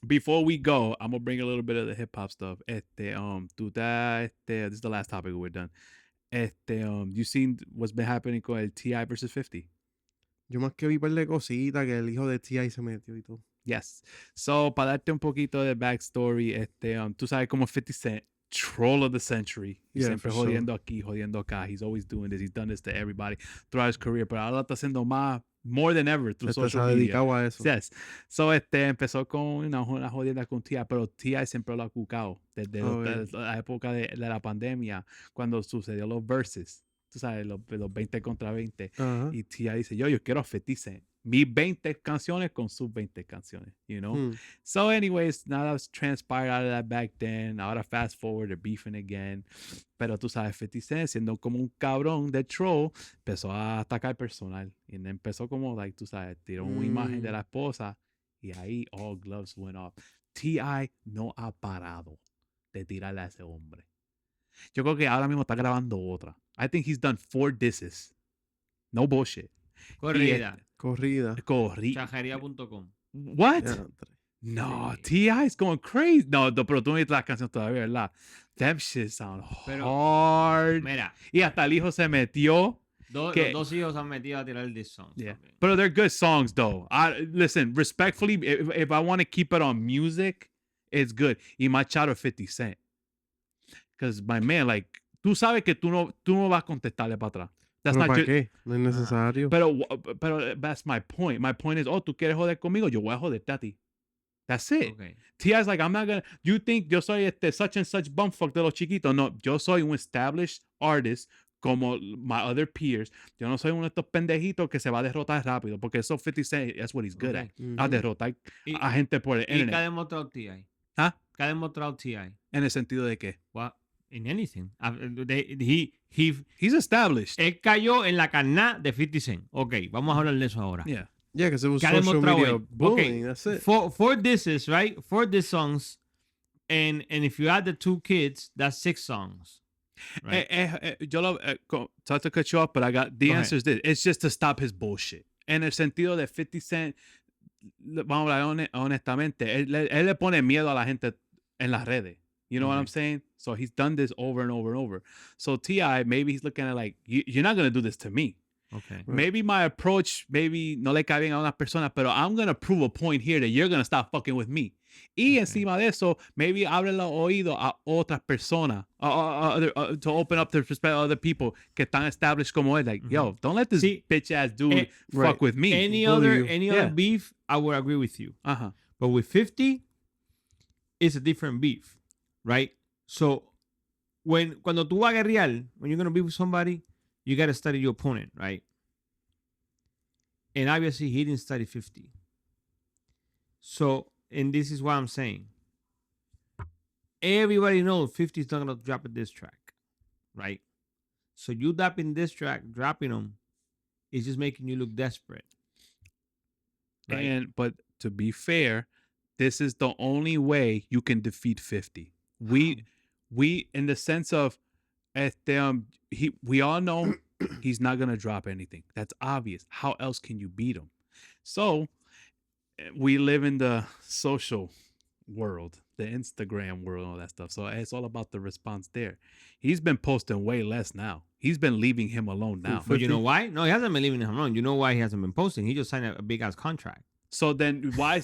before we go, I'm gonna bring a little bit of the hip hop stuff. This is the last topic we're done. You seen what's been happening con el T.I. versus 50? Yo más que vi par de cositas que el hijo de T.I. se metió y todo. Yes. So, para darte un poquito de backstory, tú sabes como 50 Cent, troll of the century. Yeah, Siempre for sure. jodiendo aquí, jodiendo acá. He's always doing this. He's done this to everybody throughout his career, pero ahora está haciendo más, more than ever, through Se social ha media. dedicado a eso. Yes. So, empezó con una jodienda con T.I., pero T.I. siempre lo ha cucado desde la época de la pandemia, cuando sucedió los verses. Tú sabes, los 20 contra 20. Ajá. Y T.I. dice, yo quiero 50 Cent. Mis 20 canciones con sus 20 canciones, you know? So anyways, now that's transpired out of that back then. Ahora fast forward, they're beefing again. Pero tú sabes, 50 Cent, siendo como un cabrón de troll, empezó a atacar personal. Y empezó como, like, tú sabes, tiró una imagen de la esposa y ahí all gloves went off. T.I. no ha parado de tirarle a ese hombre. Yo creo que ahora mismo está grabando otra. I think he's done 4 disses. No bullshit. Corrida. Chajería.com. What? Yeah. No, T.I. is going crazy. No, pero tú no viste las canciones todavía, ¿verdad? Them shit sound hard. Mira. Y hasta el hijo se metió. Los dos hijos han metido a tirar this song. Yeah. But they're good songs, though. Listen, respectfully, if I want to keep it on music, it's good. Y más charo 50 Cent. Because, my man, like, tú sabes que tú no vas a contestarle para atrás. That's not ¿para qué? No es necesario. Pero that's my point. My point is, tú quieres joder conmigo, yo voy a joderte a ti. That's it. Okay. T.I.'s like, I'm not gonna. You think yo soy such and such bumfuck de los chiquitos? No, yo soy un established artist como my other peers. Yo no soy uno de estos pendejitos que se va a derrotar rápido, porque eso 50 Cent, that's what he's good at. A derrotar a gente por el internet. ¿Y qué ha demostrado T.I.? ¿Ah? ¿Qué ha demostrado T.I.? En el sentido de qué? What? In anything. He's established. Él cayó en la carná de 50 Cent. Ok, vamos a hablar de eso ahora. Yeah. Yeah, because it was social media bullying. That's it. Four disses, right? 4 diss songs. And if you add the 2 kids, that's 6 songs. Right? Sorry to cut you off, but I got the answer is this. It's just to stop his bullshit. En el sentido de 50 Cent, vamos a hablar honestamente, él le pone miedo a la gente en las redes. You know what I'm saying? So he's done this over and over and over. So T.I., maybe he's looking at like, you're not going to do this to me. Okay. Right. Maybe my approach, maybe no le cae bien a una persona, pero I'm going to prove a point here that you're going to stop fucking with me. Y encima de eso, maybe abre los oídos a otras personas to open up the perspective of other people que están established como él. Like, yo, don't let this bitch ass dude fuck with me. Any other beef, I would agree with you. But with 50, it's a different beef, right? So cuando tú vas a guerrear, when you're going to be with somebody, you got to study your opponent, right? And obviously, he didn't study 50. So, and this is what I'm saying. Everybody knows 50 is not going to drop a diss track, right? So, you dropping this track, dropping them, is just making you look desperate. Right? But to be fair, this is the only way you can defeat 50. We, in the sense of, we all know he's not going to drop anything. That's obvious. How else can you beat him? So we live in the social world, the Instagram world, all that stuff. So it's all about the response there. He's been posting way less now. He's been leaving him alone now. But you know why? No, he hasn't been leaving him alone. You know why he hasn't been posting? He just signed a big ass contract. So then why?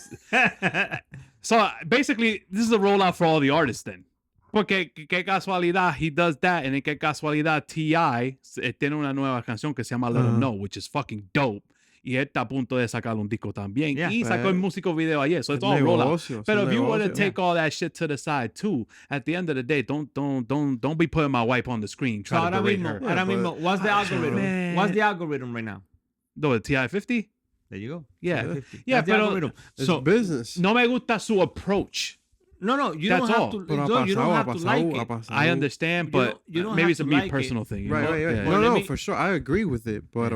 So basically, this is a rollout for all the artists then. Porque qué casualidad he does that, and qué casualidad T.I. tiene una nueva canción que se llama Let 'Em Know, which is fucking dope. Y él está a punto de sacar un disco también. Yeah, y sacó el músico video ayer. So it's all rollout. But if you want to take all that shit to the side too, at the end of the day, don't be putting my wife on the screen trying to berate her. Ahora mismo, what's the algorithm? What's the algorithm right now? The T.I. 50? There you go. Yeah. Yeah, pero so business. No me gusta su approach. No, you don't have to. You don't have to like it. I understand, but maybe it's a me personal thing. Right. Yeah. No, for sure. I agree with it, but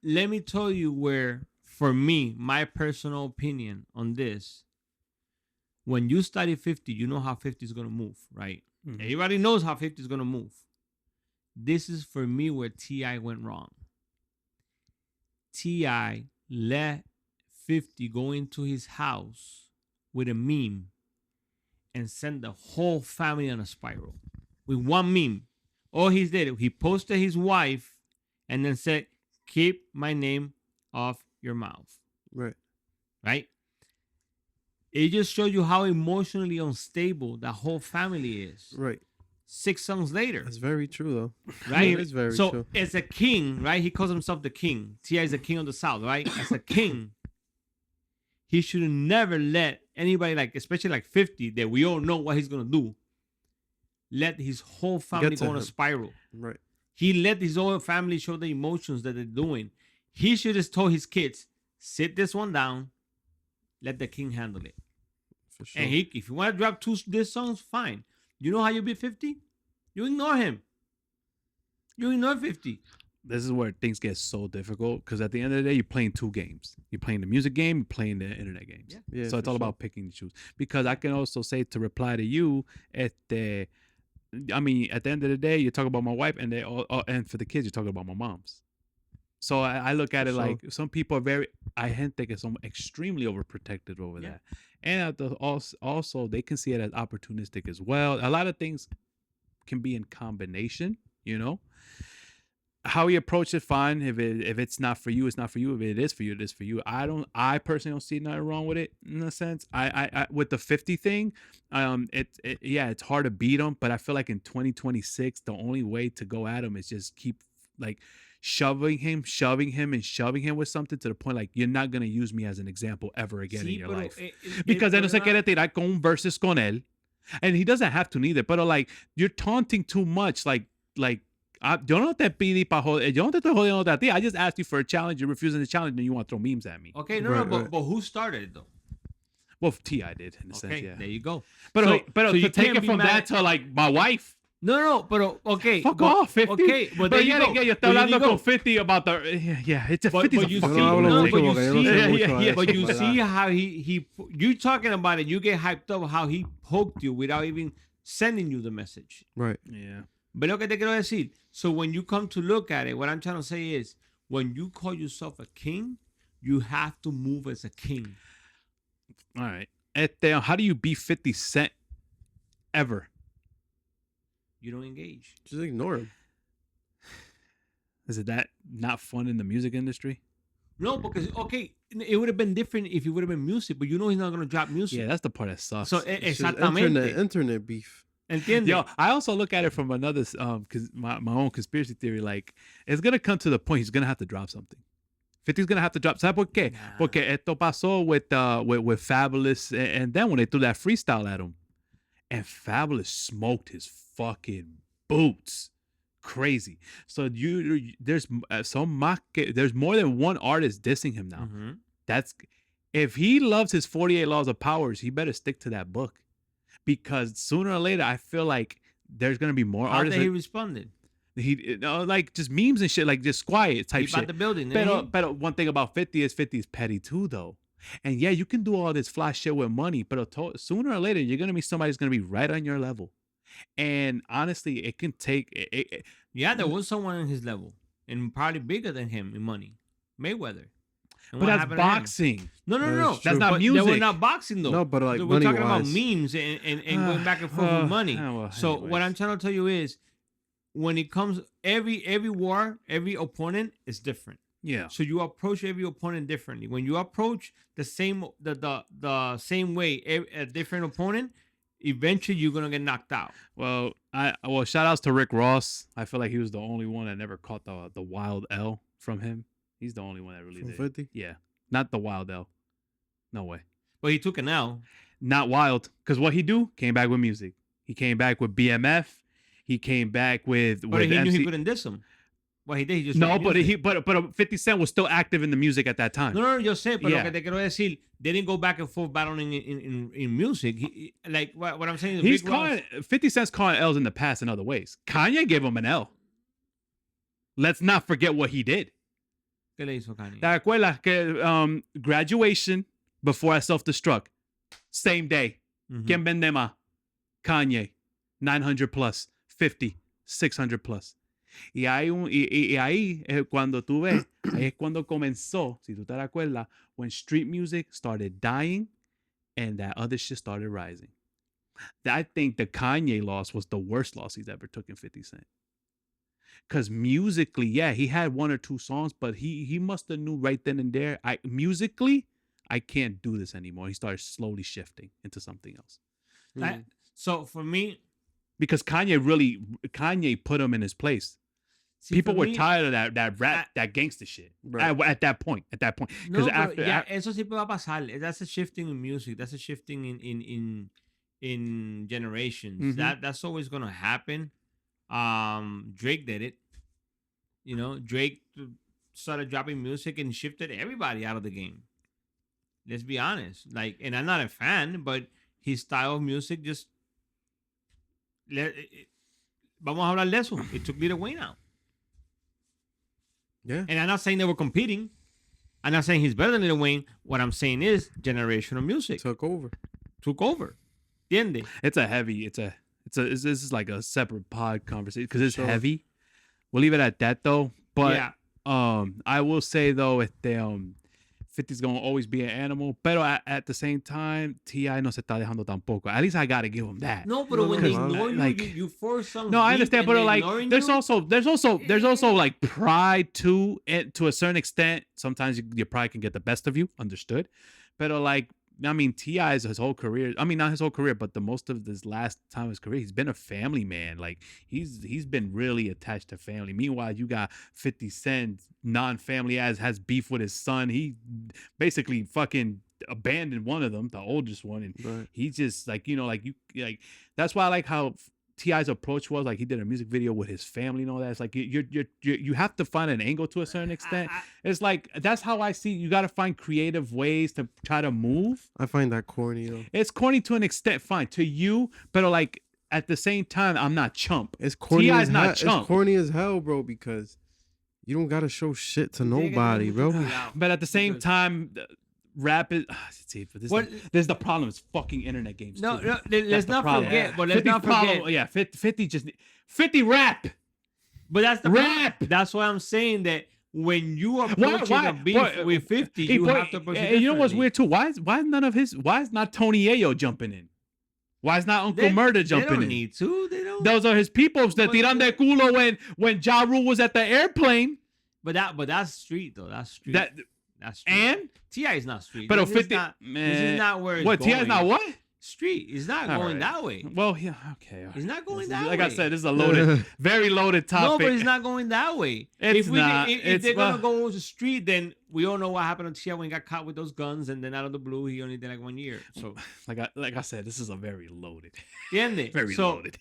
let me tell you where, for me, my personal opinion on this. When you study 50, you know how 50 is gonna move, right? Mm-hmm. Everybody knows how 50 is gonna move. This is for me where T.I. went wrong. T.I. let 50 go into his house with a meme and send the whole family on a spiral with one meme. All he did, he posted his wife and then said, "Keep my name off your mouth." Right. Right? It just shows you how emotionally unstable that whole family is. Right. 6 songs later. That's very true, though. Right? It's very so true. as a king, right? He calls himself the king. T.I. is the king of the South, right? As a king, he should have never let anybody, like, especially like 50, that we all know what he's gonna do, let his whole family Get to go on a him. spiral. Right. He let his whole family show the emotions that they're doing. He should have told his kids, sit this one down, let the king handle it. For sure. And if you want to drop 2 diss songs, fine. You know how you beat 50? You ignore him. You ignore 50. This is where things get so difficult because at the end of the day, you're playing 2 games. You're playing the music game, you're playing the internet games. Yeah. Yeah, So it's for all sure. about picking and choose. Because I can also say to reply to you, Este, I mean, at the end of the day, you talk about my wife, and they all, and for the kids, you're talking about my mom's. So I look at it For like some people are very, I think it's some extremely overprotected over Yeah. that, and also they can see it as opportunistic as well. A lot of things can be in combination, you know. How you approach it, fine. If it's not for you, it's not for you. If it is for you, it is for you. I personally don't see nothing wrong with it in a sense. I with the 50 thing, it's hard to beat them, but I feel like in 2026, the only way to go at him is just keep like shoving him with something to the point like you're not gonna use me as an example ever again in your life. Because then no se quiere tirar con un versus con él, and he doesn't have to neither. But like you're taunting too much, like. Yo no te pedí pa joder. Yo no te estoy jodiendo a ti. I just asked you for a challenge. You're refusing the challenge, and you want to throw memes at me. Okay, no, Right, but who started it though? Well, T.I. did in a Okay, sense, yeah. there you go. But So to you take can't it be from mad that to like my wife. No, but okay. Fuck but, off, 50. Okay, but there you go. Yo estoy But there you hablando go. con 50 about the yeah. It's a But 50's you a see, fucking no, no, mucho but you porque yo no sé see, mucho de but eso, you ¿verdad? see how you talking about it. You get hyped up how he poked you without even sending you the message. Right. Yeah. But lo que te quiero decir. So when you come to look at it, what I'm trying to say is, when you call yourself a king, you have to move as a king. All right. How do you beat 50 Cent ever? You don't engage. Just ignore him. Is it that not fun in the music industry? No, because okay, it would have been different if it would have been music, but you know he's not gonna drop music. Yeah, that's the part that sucks. So It's just exactamente. internet beef. ¿Entiendes? Yo, I also look at it from another, cause my own conspiracy theory. Like, it's gonna come to the point he's gonna have to drop something. 50's gonna have to drop. ¿Sabe por qué? Nah. Porque esto pasó with Fabulous, and then when they threw that freestyle at him, and Fabulous smoked his fucking boots, crazy. So there's there's more than one artist dissing him now. Mhm. That's if he loves his 48 laws of powers, he better stick to that book. Because sooner or later, I feel like there's gonna be more How artists. did he responded? He like just memes and shit, like just quiet type Keep out shit. the building. didn't he? But one thing about 50 is petty too, though. And yeah, you can do all this fly shit with money, but sooner or later, you're gonna be somebody's gonna be right on your level. And honestly, it can take. Yeah, there was someone on his level and probably bigger than him in money, Mayweather. And But what that's happened to him? boxing. No. That's That's true. not But music. They were music. not boxing though. No, but like We're talking about money-wise. memes and going back and forth with money. Well, So anyways. what I'm trying to tell you is, when it comes every war, every opponent is different. Yeah. So you approach every opponent differently. When you approach the same same way a different opponent, eventually you're gonna get knocked out. Well, shout outs to Rick Ross. I feel like he was the only one that never caught the wild L from him. He's the only one that really From did. 50? Yeah, not the wild L. No way. But he took an L. Not wild, because what he do came back with music. He came back with BMF. He came back with But he knew MC. he couldn't diss him. What he did, he just No, wrote but music. but 50 Cent was still active in the music at that time. No, yo sé, pero Yeah. lo que te quiero decir, they didn't go back and forth battling in music. Like what I'm saying is, He's Rick Ross- calling 50 Cent's calling L's in the past in other ways. Kanye gave him an L. Let's not forget what he did. ¿Qué le hizo Kanye? ¿Te acuerdas que graduation before I self-destruct? Same day. Mhm. ¿Quién vende más? Kanye. 900 plus. 50. 600 plus. Y ahí cuando tú ves, ahí es cuando comenzó, si tú te acuerdas, when street music started dying and that other shit started rising. I think the Kanye loss was the worst loss he's ever took in 50 Cent. Because musically, yeah, he had 1 or 2 songs, but he must have knew right then and there. Musically, I can't do this anymore. He started slowly shifting into something else. So for me, because Kanye put him in his place. People were tired of that rap, that gangster shit. Right. At that point. No, eso siempre va a pasar. That's a shifting in music. That's a shifting in generations. Mm-hmm. That's always gonna happen. Drake did it. You know, Drake started dropping music and shifted everybody out of the game. Let's be honest. Like, and I'm not a fan, but his style of music just vamos a hablar de eso. It took Lil Wayne out. Yeah. And I'm not saying they were competing. I'm not saying he's better than Lil Wayne. What I'm saying is generational music took over. ¿Entiende? This is like a separate pod conversation because it's heavy. We'll leave it at that though. But I will say though, 50's gonna always be an animal, pero at the same time, T.I. no se está dejando tampoco. At least I gotta give him that. No, but when they ignore you force some. No, I understand, but like, there's also like pride too, to a certain extent. Sometimes your pride can get the best of you. Understood, but like, I mean, T.I. is his whole career. I mean, not his whole career, but the most of this last time of his career, he's been a family man. Like he's been really attached to family. Meanwhile, you got 50 Cent, non-family has beef with his son. He basically fucking abandoned one of them, the oldest one, and he just like that's why I like how T.I.'s approach was. Like he did a music video with his family and all that. It's like you have to find an angle to a certain extent. It's like that's how I see. You got to find creative ways to try to move. I find that corny though. It's corny to an extent, fine to you, but like at the same time, I'm not chump. It's corny. T.I.'s not chump. It's corny as hell, bro. Because you don't gotta show shit to nobody, bro. But at the same time. Rap is there's the problem. It's fucking internet games. No, let's not forget. But let's not forget. Yeah, 50 rap. But that's the rap. Problem. That's why I'm saying that when you are approaching a beef with 50, you have to approach it. You know what's weird too? Why is not Tony Ayo jumping in? Why is not Uncle Murder jumping in? They don't need to. They don't. Those are his peoples that tiran de culo when Ja Rule was at the airplane. But that's street though. That's street. That's street. And T.I. is not street. But this 50, this is not where it's going. T.I. is not what? Street. It's not going that way. Well, yeah, okay. It's not going that way. Like I said, this is a loaded, very loaded topic. No, but it's not going that way. If they're going to go to the street, then we all know what happened to T.I. when he got caught with those guns, and then out of the blue, he only did like 1 year. So, like I said, this is a very loaded. Very loaded.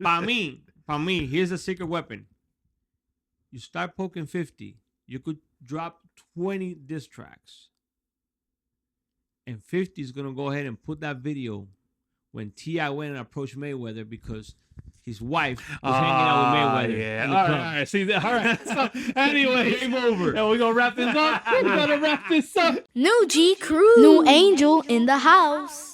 Para mí, here's a secret weapon. You start poking 50, you could drop 20 diss tracks. And 50 is going to go ahead and put that video when T.I. went and approached Mayweather because his wife was hanging out with Mayweather. Yeah. All right. See, all right. So, anyway, game over. And we're going to wrap this up. We're going to wrap this up. New G Cruz. New Angel in the house.